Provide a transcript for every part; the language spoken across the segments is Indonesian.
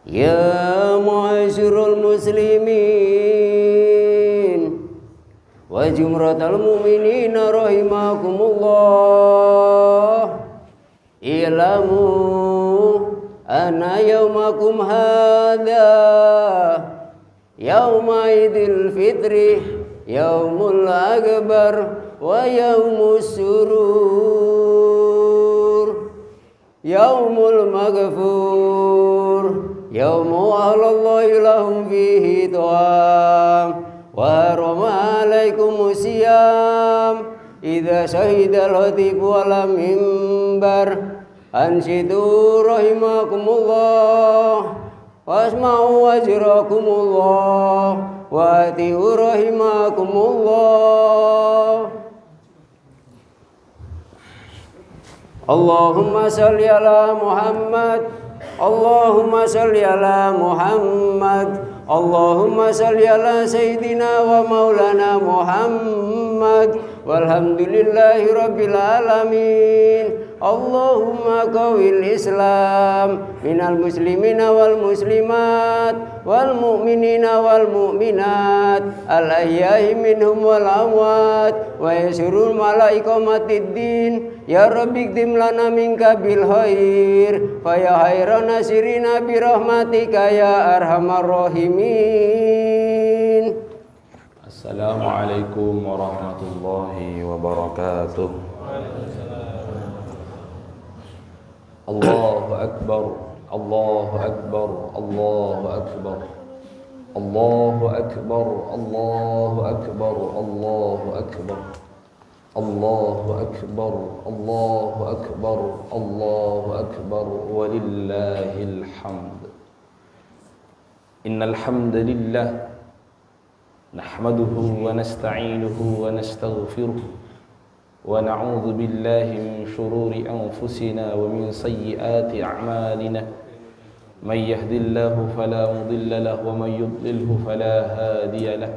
Ya ma'asyiral muslimin wa jumratal mu'minina rahimakumullah. Ilamu anna yawmakum hadha yawma idil fitri yawmul akbar wa yawmus surur yawmul maghfur yawmu ahlallahu lahum fihi ta'am wa harama alaikumus siyam idza syahidal khatibu ala mimbar ansidu rahimakumullah wasma'u wajrakumullah wa atiu rahimakumullah. Allahumma salli ala Muhammad, Allahumma salli ala Muhammad, Allahumma salli ala Sayyidina wa Maulana Muhammad, walhamdulillahi rabbil alamin. Allahumma qawil Islam minal muslimina wal muslimat wal mu'minina wal mu'minat al ahya'i minhum wal amwat wa yasurul malaikamatid din. Ya Rabbi ikdim lana minka bil khair fa ya khairan nasirina bi rahmatika ya arhamar rahimin. Assalamualaikum warahmatullahi wabarakatuh. Allahu akbar, Allahu akbar, Allahu akbar, Allahu akbar, Allahu akbar, Allahu akbar, Allahu akbar, Allahu akbar, Allahu akbar, walillahil hamd. Innal hamdalillah nahmaduhu wa nasta'inuhu wa nastaghfiruh wa na'udzu billahi min shururi anfusina wa min sayyiati a'malina. May yahdihillahu fala mudilla lahu wa may yudlilhu fala hadiya lahu.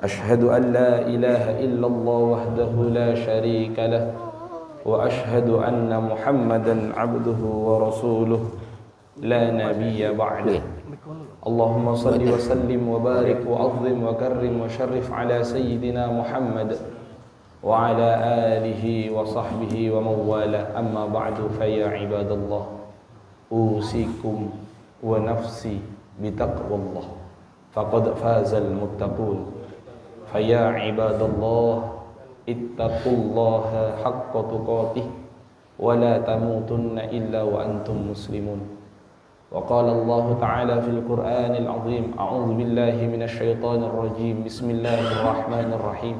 Ashhadu an la ilaha illallah wahdahu la sharika lahu wa ashhadu anna Muhammadan 'abduhu wa rasuluhu la nabiyya ba'dahu. Allahumma salli wa sallim wa barik wa 'azzim wa karrim wa sharrif ala sayyidina Muhammad wa ala alihi wa sahbihi wa mawala. Amma ba'du, fa ya ibadallah usikum wa nafsi bitaqwallah faqad fazal muttaqun. Fa ya ibadallah ittaqullaha haqqa tuqatih wa la tamutunna illa wa antum muslimun. Wa qala Allah ta'ala fil Qur'anil 'azim, a'udzu billahi minasy syaithanir rajim. Bismillahirrahmanirrahim.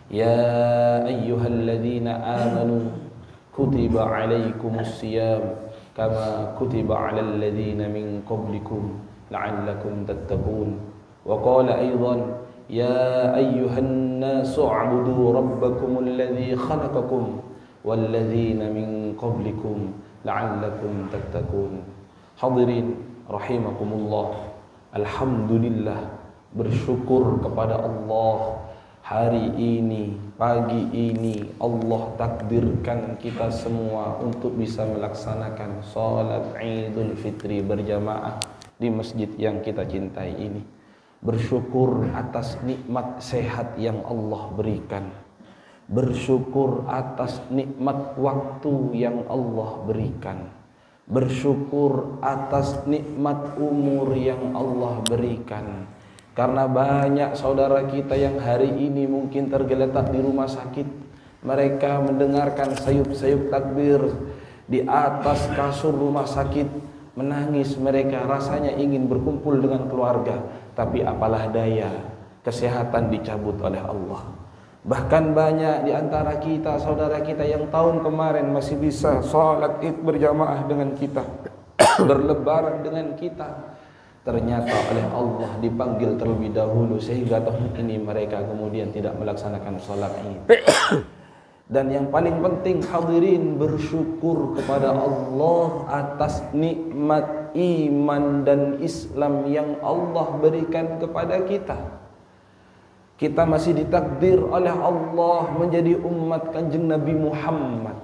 Ya ayyuhalladzina amanu kutiba alaikumus siyam kama kutiba alal ladzina min qablikum la'allakum tattaqun. Wa qala aidan ya ayyuhan nasu a'budu rabbakumul ladzi khalaqakum wal ladzina min qablikum la'allakum tattaqun. Hadirin rahimakumullah, alhamdulillah, bersyukur kepada Allah. Hari ini, pagi ini Allah takdirkan kita semua untuk bisa melaksanakan salat Idul Fitri berjamaah di masjid yang kita cintai ini. Bersyukur atas nikmat sehat yang Allah berikan. Bersyukur atas nikmat waktu yang Allah berikan. Bersyukur atas nikmat umur yang Allah berikan. Karena banyak saudara kita yang hari ini mungkin tergeletak di rumah sakit. Mereka mendengarkan sayup-sayup takbir di atas kasur rumah sakit, menangis mereka, rasanya ingin berkumpul dengan keluarga. Tapi apalah daya, kesehatan dicabut oleh Allah. Bahkan banyak di antara kita, saudara kita yang tahun kemarin masih bisa sholat id berjamaah dengan kita, berlebaran dengan kita, ternyata oleh Allah dipanggil terlebih dahulu sehingga tahun ini mereka kemudian tidak melaksanakan sholat id. Dan yang paling penting hadirin, bersyukur kepada Allah atas nikmat iman dan Islam yang Allah berikan kepada kita. Kita masih ditakdir oleh Allah menjadi umat Kanjeng Nabi Muhammad.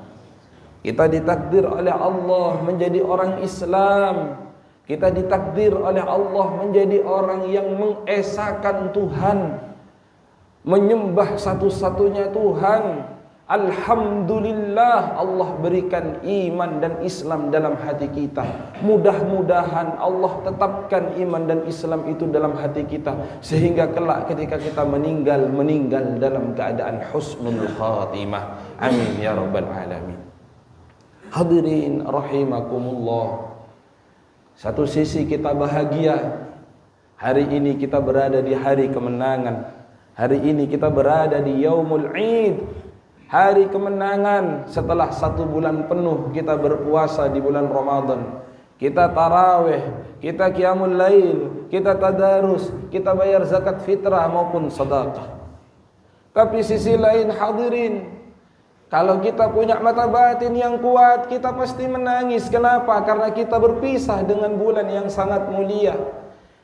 Kita ditakdir oleh Allah menjadi orang Islam. Kita ditakdir oleh Allah menjadi orang yang mengesahkan Tuhan, menyembah satu-satunya Tuhan. Alhamdulillah Allah berikan iman dan Islam dalam hati kita. Mudah-mudahan Allah tetapkan iman dan Islam itu dalam hati kita, sehingga kelak ketika kita meninggal dalam keadaan husnul khatimah. Amin ya rabbal alamin. Hadirin rahimakumullah. Satu sisi kita bahagia, hari ini kita berada di hari kemenangan. Hari ini kita berada di Yaumul Id, hari kemenangan. Setelah 1 bulan penuh kita berpuasa di bulan Ramadan, kita tarawih, kita qiyamul lail, kita tadarus, kita bayar zakat fitrah maupun sedekah. Tapi sisi lain hadirin, kalau kita punya mata batin yang kuat, kita pasti menangis. Kenapa? Karena kita berpisah dengan bulan yang sangat mulia.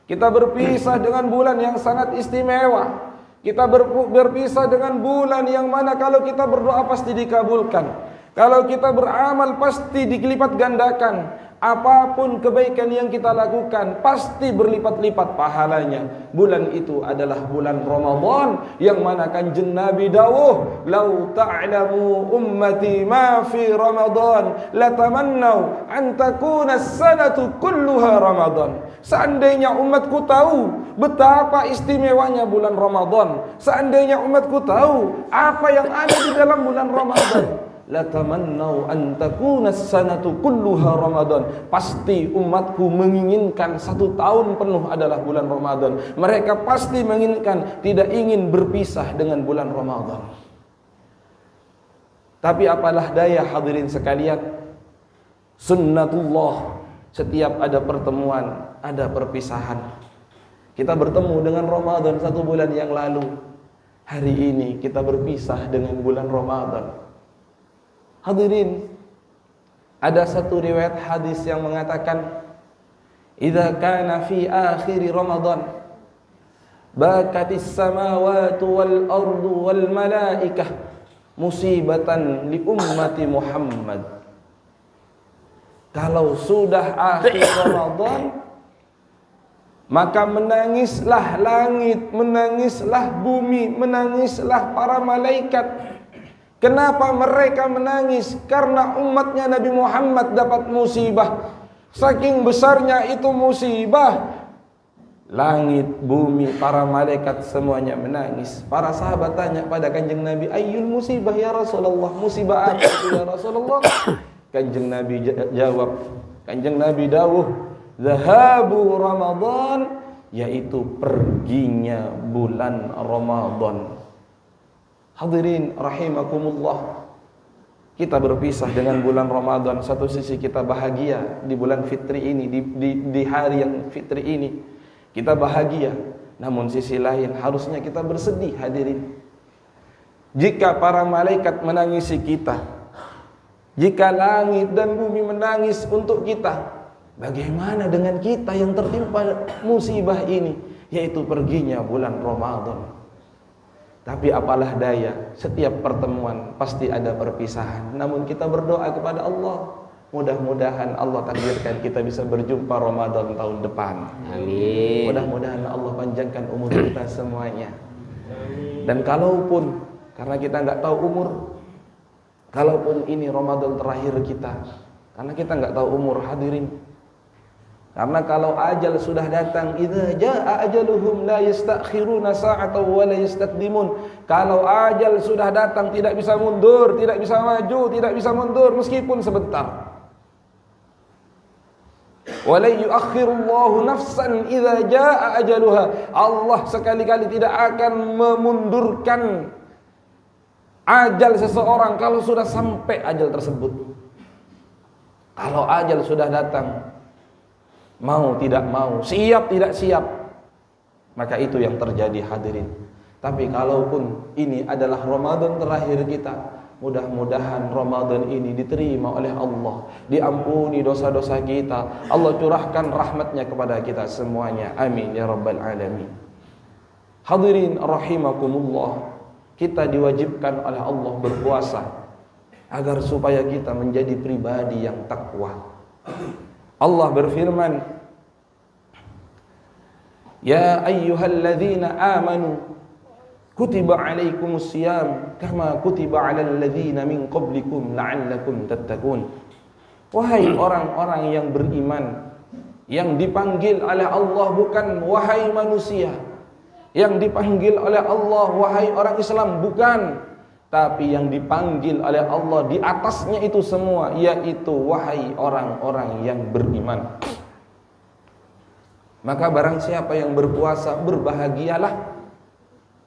Kita berpisah dengan bulan yang sangat istimewa. Kita berpisah dengan bulan yang mana kalau kita berdoa pasti dikabulkan. Kalau kita beramal pasti dilipat gandakan. Apapun kebaikan yang kita lakukan pasti berlipat-lipat pahalanya. Bulan itu adalah bulan Ramadan, yang mana Kanjeng Nabi dawuh, "Lau ta'lamu ummati ma fi Ramadan, latamannau an takuna as-sanatu kulluha Ramadan." Seandainya umatku tahu betapa istimewanya bulan Ramadan, seandainya umatku tahu apa yang ada di dalam bulan Ramadan, latamannau an takuna as-sanatu kulluha Ramadan. Pasti umatku menginginkan 1 tahun penuh adalah bulan Ramadan. Mereka pasti menginginkan, tidak ingin berpisah dengan bulan Ramadan. Tapi apalah daya hadirin sekalian, sunnatullah, setiap ada pertemuan ada perpisahan. Kita bertemu dengan Ramadan 1 bulan yang lalu, hari ini kita berpisah dengan bulan Ramadan. Hadirin, ada satu riwayat hadis yang mengatakan, "Idza kana fi akhir Ramadan, bakatis samawati wal ardu wal malaikah musibatan li ummati Muhammad." Kalau sudah akhir Ramadan, maka menangislah langit, menangislah bumi, menangislah para malaikat. Kenapa mereka menangis? Karena umatnya Nabi Muhammad dapat musibah. Saking besarnya itu musibah, langit, bumi, para malaikat semuanya menangis. Para sahabat tanya pada Kanjeng Nabi, "Ayyul musibah ya Rasulullah? Musibah apa itu ya Rasulullah?" Kanjeng Nabi jawab, Kanjeng Nabi dawuh, "Zahabu Ramadan," yaitu perginya bulan Ramadan. Hadirin rahimakumullah, kita berpisah dengan bulan Ramadan. Satu sisi kita bahagia di bulan fitri ini, di hari yang fitri ini kita bahagia. Namun sisi lain harusnya kita bersedih hadirin. Jika para malaikat menangisi kita, jika langit dan bumi menangis untuk kita, bagaimana dengan kita yang tertimpa musibah ini, yaitu perginya bulan Ramadan? Tapi apalah daya, setiap pertemuan pasti ada perpisahan. Namun kita berdoa kepada Allah, mudah-mudahan Allah takdirkan kita bisa berjumpa Ramadan tahun depan. Amin. Mudah-mudahan Allah panjangkan umur kita semuanya. Dan kalaupun, karena kita nggak tahu umur, kalaupun ini Ramadan terakhir kita, karena kita nggak tahu umur hadirin. Karena kalau ajal sudah datang, idza jaa ajaluhum la yastakhiruna sa'atan wa la yastaqdimun. Kalau ajal sudah datang tidak bisa mundur, tidak bisa maju, tidak bisa mundur meskipun sebentar. Wa la yuakhirullahu nafsan idza jaa ajaluha. Allah sekali-kali tidak akan memundurkan ajal seseorang kalau sudah sampai ajal tersebut. Kalau ajal sudah datang, mau tidak mau, siap tidak siap, maka itu yang terjadi hadirin. Tapi kalaupun ini adalah Ramadan terakhir kita, mudah-mudahan Ramadan ini diterima oleh Allah, diampuni dosa-dosa kita, Allah curahkan rahmatnya kepada kita semuanya. Amin ya rabbal alamin. Hadirin rahimakumullah, kita diwajibkan oleh Allah berpuasa agar supaya kita menjadi pribadi yang takwa. Allah berfirman, Ya ayyuhalladzina amanu kutiba alaikumus siyam kama kutiba alal ladzina min qablikum la'allakum tattaqun. Wahai orang-orang yang beriman, yang dipanggil oleh Allah bukan wahai manusia, yang dipanggil oleh Allah wahai orang Islam bukan, tapi yang dipanggil oleh Allah di atasnya itu semua, yaitu wahai orang-orang yang beriman. Maka barang siapa yang berpuasa, berbahagialah.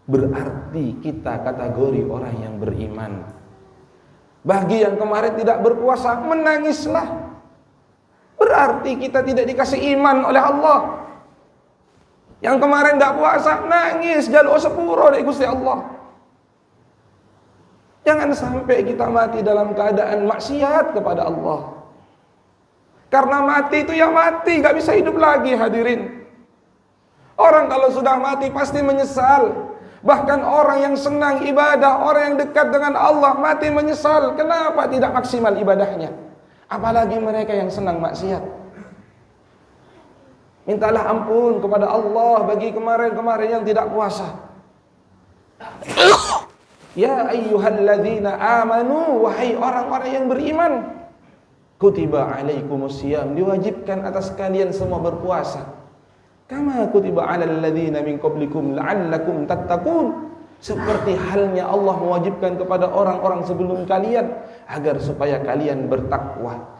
Berarti kita kategori orang yang beriman. Bagi yang kemarin tidak berpuasa, menangislah. Berarti kita tidak dikasih iman oleh Allah. Yang kemarin tidak puasa, nangis, jaluk sepuro dari Gusti Allah. Jangan sampai kita mati dalam keadaan maksiat kepada Allah. Karena mati itu ya mati, gak bisa hidup lagi, hadirin. Orang kalau sudah mati pasti menyesal. Bahkan orang yang senang ibadah, orang yang dekat dengan Allah mati menyesal. Kenapa tidak maksimal ibadahnya? Apalagi mereka yang senang maksiat. Mintalah ampun kepada Allah bagi kemarin-kemarin yang tidak puasa. Ya ayyuhalladzina amanu, wahai orang-orang yang beriman, kutiba alaikumus siyam, diwajibkan atas kalian semua berpuasa. Kama kutiba alal ladzina min qablikum la'allakum tattaqun, seperti halnya Allah mewajibkan kepada orang-orang sebelum kalian agar supaya kalian bertakwa.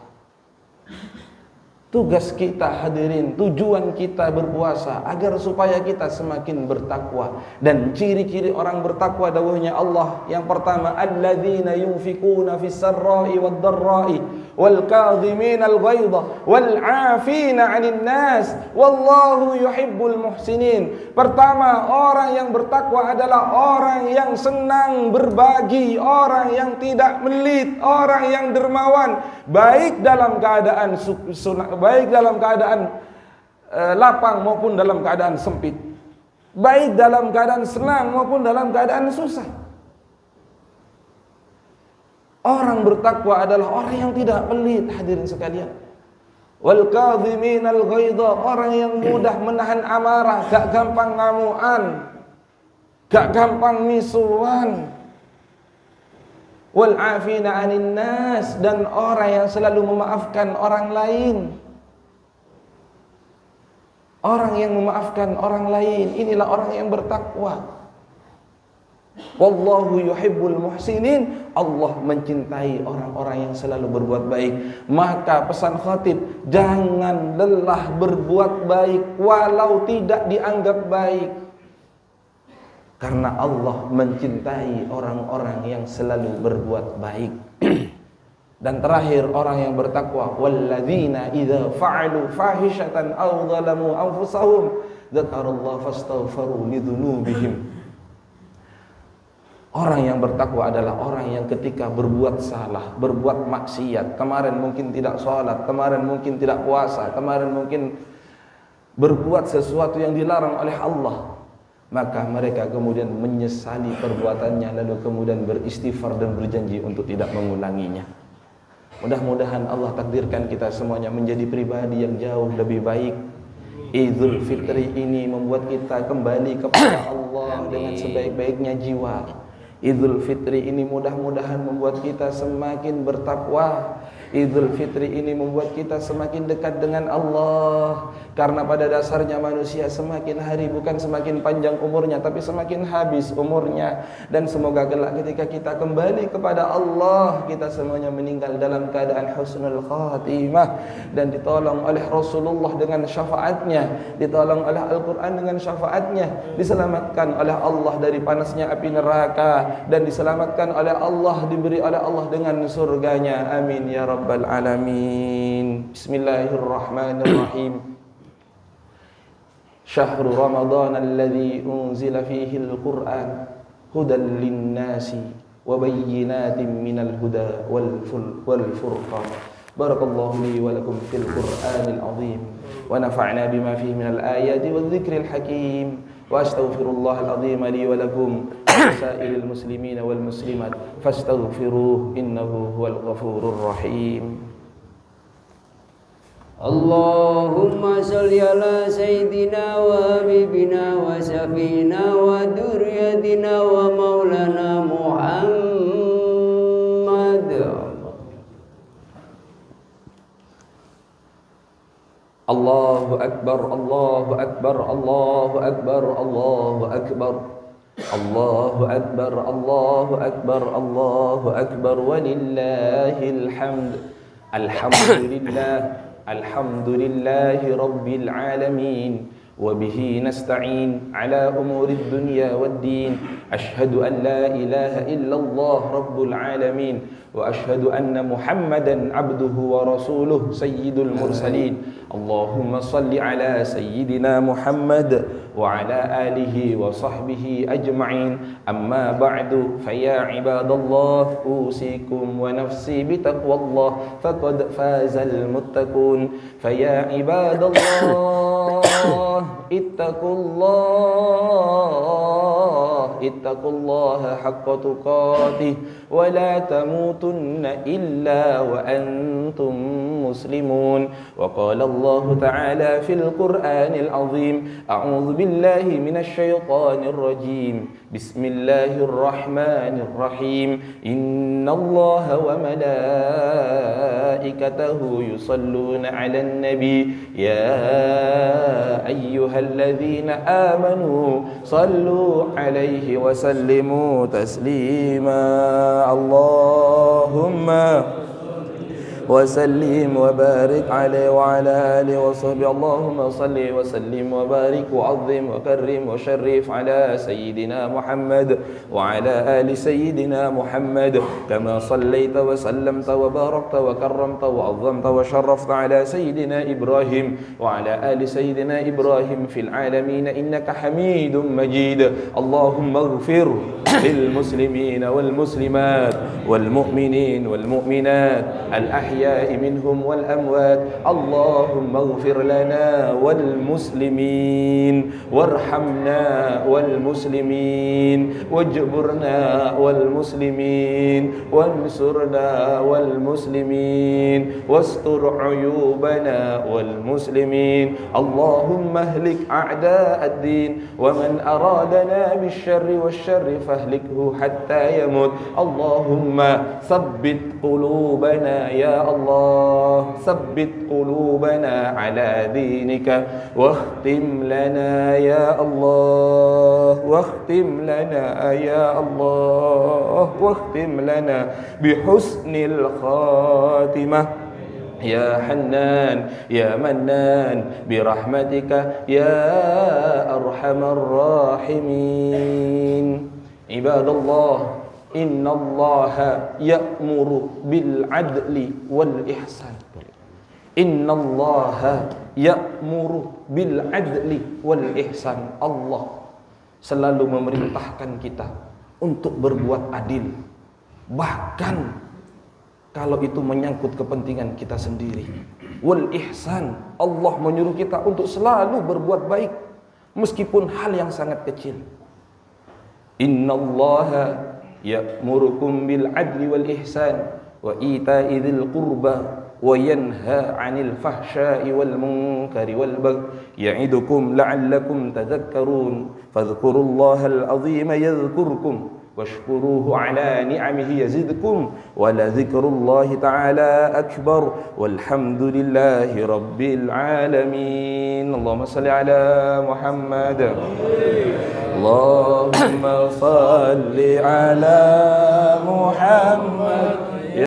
Tugas kita, hadirin, tujuan kita berpuasa agar supaya kita semakin bertakwa. Dan ciri-ciri orang bertakwa dawuhnya Allah, yang pertama, alladzina yunfikuna fis sarra'i wad dharra'i wal kadhiminal ghaidha wal 'afina 'anil nas wallahu yuhibbul muhsinin. Pertama, orang yang bertakwa adalah orang yang senang berbagi, orang yang tidak melit, orang yang dermawan, baik dalam keadaan baik dalam keadaan lapang maupun dalam keadaan sempit, baik dalam keadaan senang maupun dalam keadaan susah. Orang bertakwa adalah orang yang tidak pelit, hadirin sekalian. Wal kadhiminal ghaidha, orang yang mudah menahan amarah, gak gampang ngamuan, gak gampang misuan. Wal 'afina 'anil nas, dan orang yang selalu memaafkan orang lain. Orang yang memaafkan orang lain, inilah orang yang bertakwa. Wallahu yuhibbul muhsinin, Allah mencintai orang-orang yang selalu berbuat baik. Maka pesan khatib, jangan lelah berbuat baik walau tidak dianggap baik, karena Allah mencintai orang-orang yang selalu berbuat baik. Dan terakhir, orang yang bertakwa, walladzina idza fa'alu fahishatan aw zalamu anfusahum dzakarallaha fastaghfiru lidzunubihim. Orang yang bertakwa adalah orang yang ketika berbuat salah, berbuat maksiat, kemarin mungkin tidak sholat, kemarin mungkin tidak puasa, kemarin mungkin berbuat sesuatu yang dilarang oleh Allah, maka mereka kemudian menyesali perbuatannya, lalu kemudian beristighfar dan berjanji untuk tidak mengulanginya. Mudah-mudahan Allah takdirkan kita semuanya menjadi pribadi yang jauh lebih baik. Idul Fitri ini membuat kita kembali kepada Allah dengan sebaik-baiknya jiwa. Idul Fitri ini mudah-mudahan membuat kita semakin bertakwa. Idul Fitri ini membuat kita semakin dekat dengan Allah. Karena pada dasarnya manusia semakin hari bukan semakin panjang umurnya, tapi semakin habis umurnya. Dan semoga kelak ketika kita kembali kepada Allah, kita semuanya meninggal dalam keadaan husnul khatimah, dan ditolong oleh Rasulullah dengan syafaatnya, ditolong oleh Al-Quran dengan syafaatnya, diselamatkan oleh Allah dari panasnya api neraka, dan diselamatkan oleh Allah, diberi oleh Allah dengan surganya. Amin ya Rabbal Alamin. Bismillahirrahmanirrahim. Syahrul Ramadan alladzi unzila fihi al-Qur'an hudan lin-nasi wa bayyinatin minal huda wal furqan. Barakallahu li wa lakum fil Qur'anil azim wa nafa'na bima fihi minal ayati wadh dhikril hakim. Wa astaghfirullahal azim li wa lakum wa sa'iril muslimina wal muslimat fastaghfiruhu innahu huwal ghafurur rahim. Allahumma salli ala sayyidina wa habibina wa safina wa duryatina wa maulana Muhammad. Allahu akbar, Allahu akbar, Allahu akbar, Allahu akbar. Allahu akbar, Allahu akbar, Allahu akbar, walillahil hamd. Alhamdulillah, alhamdulillahi rabbil alamin. وبه نستعين على أمور الدنيا والدين. أشهد أن لا إله إلا الله رب العالمين، وأشهد أن محمدا عبده ورسوله سيد المرسلين. اللهم صل على سيدنا محمد وعلى آله وصحبه أجمعين. أما بعد، فيا عباد الله، أوصيكم ونفسي بتقوى الله، فقد فاز المتقون. فيا عباد الله، اتقوا الله حق تقاته، ولا تموتن إلا وأنتم مسلمون. وقال الله تعالى في القرآن العظيم: أعوذ بالله من الشيطان الرجيم، بسم الله الرحمن الرحيم. إن الله وملائكته يصلون على النبي، يا أيها الذين آمنوا صلوا عليه وسلموا تسليما. اللهم وسلم وبارك عليه وعلى آله وصحبه. اللهم صل وسلم وبارك وعظم وكرم وشرف على سيدنا محمد وعلى آل سيدنا محمد، كما صليت وسلمت وباركت وكرمت وعظمت وشرفت على سيدنا إبراهيم وعلى آل سيدنا إبراهيم في العالمين إنك حميد مجيد. اللهم اغفر للمسلمين والمسلمات والمؤمنين والمؤمنات الأحياء منهم والأموات. اللهم اغفر لنا والمسلمين، وارحمنا والمسلمين، واجبرنا والمسلمين، وانصرنا والمسلمين، واستر عيوبنا والمسلمين. اللهم اهلك أعداء الدين، ومن أرادنا بالشر والشر فاهلكه حتى يموت. اللهم ثبت قلوبنا يا الله، ثبت قلوبنا على دينك، واختم لنا يا الله، واختم لنا يا الله، واختم لنا بحسن الخاتمة. يا حنان يا منان برحمتك يا أرحم الراحمين. عباد الله، إن الله يأمر بالعدل والإحسان. إن الله يأمر بالعدل والإحسان. Allah selalu memerintahkan kita untuk berbuat adil, bahkan kalau itu menyangkut kepentingan kita sendiri. Wal ihsan, Allah menyuruh kita untuk selalu berbuat baik meskipun hal yang sangat kecil. Innallaha ya'murukum bil adli wal ihsan wa ita'i dzil qurba wa yanha 'anil fahsya'i wal munkari wal baghi ya'idukum la'allakum tadhakkarun. Fadhkurullahal 'azima yadhkurkum washkuruhu 'ala ni'amihi yazidkum wa la dzikrullahi ta'ala akbar walhamdulillahi rabbil alamin. Allahumma shalli 'ala Muhammad. Allahumma salli ala Muhammad.